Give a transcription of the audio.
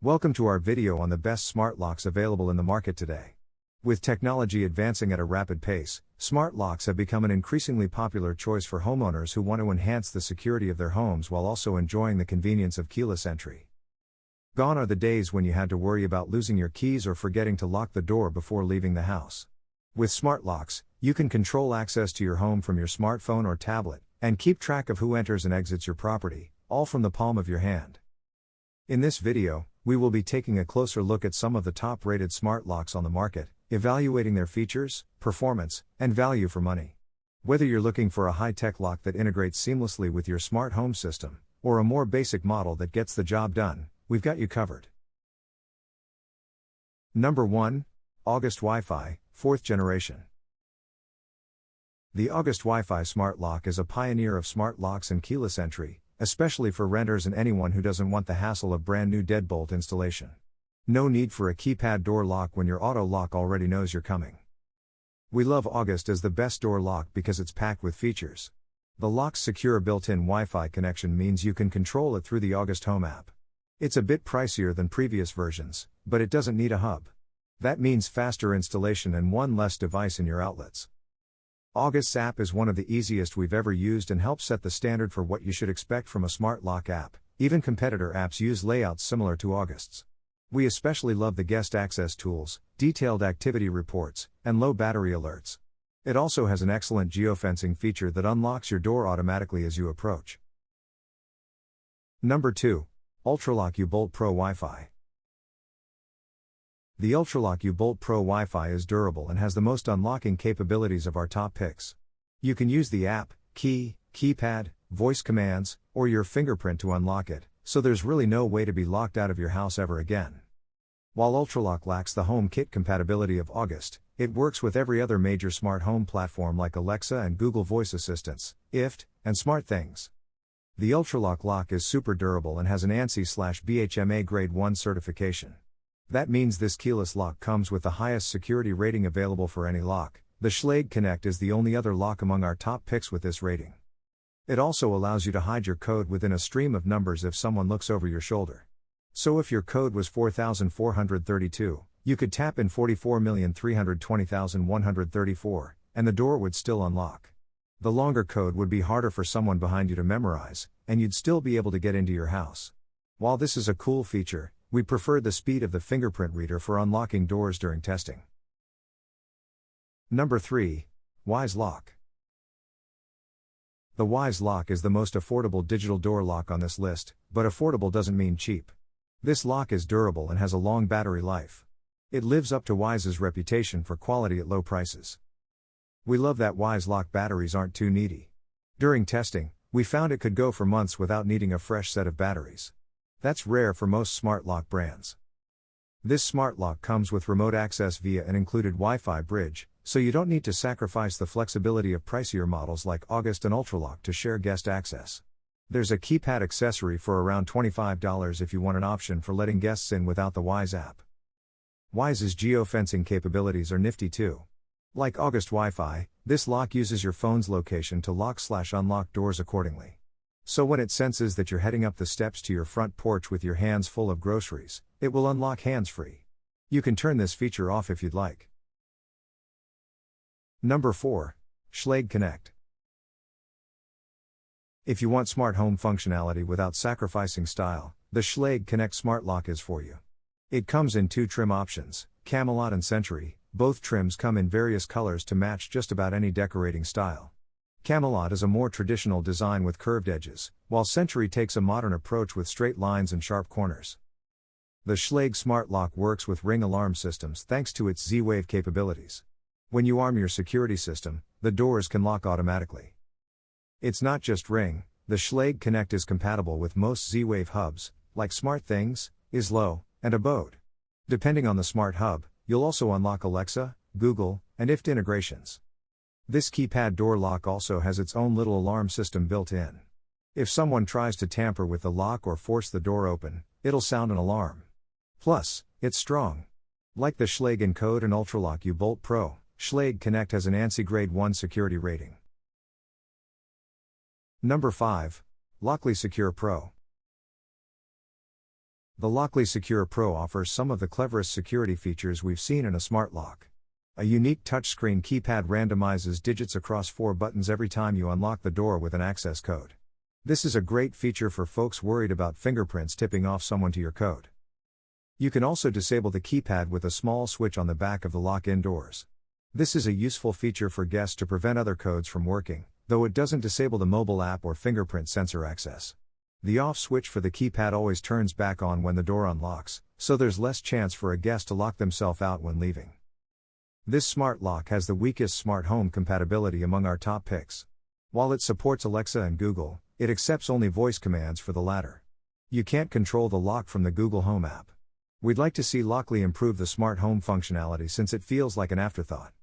Welcome to our video on the best smart locks available in the market today. With technology advancing at a rapid pace, smart locks have become an increasingly popular choice for homeowners who want to enhance the security of their homes while also enjoying the convenience of keyless entry. Gone are the days when you had to worry about losing your keys or forgetting to lock the door before leaving the house. With smart locks, you can control access to your home from your smartphone or tablet, and keep track of who enters and exits your property, all from the palm of your hand. In this video, we will be taking a closer look at some of the top-rated smart locks on the market, evaluating their features, performance, and value for money. Whether you're looking for a high-tech lock that integrates seamlessly with your smart home system, or a more basic model that gets the job done, we've got you covered. Number 1. August Wi-Fi, 4th generation. The August Wi-Fi Smart Lock is a pioneer of smart locks and keyless entry, especially for renters and anyone who doesn't want the hassle of brand new deadbolt installation. No need for a keypad door lock when your auto lock already knows you're coming. We love August as the best door lock because it's packed with features. The lock's secure built-in Wi-Fi connection means you can control it through the August Home app. It's a bit pricier than previous versions, but it doesn't need a hub. That means faster installation and one less device in your outlets. August's app is one of the easiest we've ever used and helps set the standard for what you should expect from a smart lock app. Even competitor apps use layouts similar to August's. We especially love the guest access tools, detailed activity reports, and low battery alerts. It also has an excellent geofencing feature that unlocks your door automatically as you approach. Number 2. UltraLock U-Bolt Pro Wi-Fi. The UltraLock U-Bolt Pro Wi-Fi is durable and has the most unlocking capabilities of our top picks. You can use the app, key, keypad, voice commands, or your fingerprint to unlock it, so there's really no way to be locked out of your house ever again. While UltraLock lacks the HomeKit compatibility of August, it works with every other major smart home platform like Alexa and Google Voice Assistants, IFT, and SmartThings. The UltraLock lock is super durable and has an ANSI/BHMA Grade 1 certification. That means this keyless lock comes with the highest security rating available for any lock. The Schlage Connect is the only other lock among our top picks with this rating. It also allows you to hide your code within a stream of numbers if someone looks over your shoulder. So if your code was 4432, you could tap in 44,320,134, and the door would still unlock. The longer code would be harder for someone behind you to memorize, and you'd still be able to get into your house. While this is a cool feature, we prefer the speed of the fingerprint reader for unlocking doors during testing. Number 3. Wyze Lock. The Wyze Lock is the most affordable digital door lock on this list, but affordable doesn't mean cheap. This lock is durable and has a long battery life. It lives up to Wyze's reputation for quality at low prices. We love that Wyze Lock batteries aren't too needy. During testing, we found it could go for months without needing a fresh set of batteries. That's rare for most smart lock brands. This smart lock comes with remote access via an included Wi-Fi bridge, so you don't need to sacrifice the flexibility of pricier models like August and UltraLock to share guest access. There's a keypad accessory for around $25 if you want an option for letting guests in without the Wyze app. Wyze's geofencing capabilities are nifty too. Like August Wi-Fi, this lock uses your phone's location to lock/unlock doors accordingly. So when it senses that you're heading up the steps to your front porch with your hands full of groceries, it will unlock hands-free. You can turn this feature off if you'd like. Number 4. Schlage Connect. If you want smart home functionality without sacrificing style, the Schlage Connect Smart Lock is for you. It comes in 2 trim options, Camelot and Century. Both trims come in various colors to match just about any decorating style. Camelot is a more traditional design with curved edges, while Century takes a modern approach with straight lines and sharp corners. The Schlage Smart Lock works with Ring alarm systems thanks to its Z-Wave capabilities. When you arm your security system, the doors can lock automatically. It's not just Ring, the Schlage Connect is compatible with most Z-Wave hubs, like SmartThings, Islo, and Abode. Depending on the smart hub, you'll also unlock Alexa, Google, and IFT integrations. This keypad door lock also has its own little alarm system built in. If someone tries to tamper with the lock or force the door open, it'll sound an alarm. Plus, it's strong. Like the Schlage Encode and UltraLock U-Bolt Pro, Schlage Connect has an ANSI Grade 1 security rating. Number 5. Lockly Secure Pro. The Lockly Secure Pro offers some of the cleverest security features we've seen in a smart lock. A unique touchscreen keypad randomizes digits across 4 buttons every time you unlock the door with an access code. This is a great feature for folks worried about fingerprints tipping off someone to your code. You can also disable the keypad with a small switch on the back of the lock indoors. This is a useful feature for guests to prevent other codes from working, though it doesn't disable the mobile app or fingerprint sensor access. The off switch for the keypad always turns back on when the door unlocks, so there's less chance for a guest to lock themselves out when leaving. This smart lock has the weakest smart home compatibility among our top picks. While it supports Alexa and Google, it accepts only voice commands for the latter. You can't control the lock from the Google Home app. We'd like to see Lockly improve the smart home functionality since it feels like an afterthought.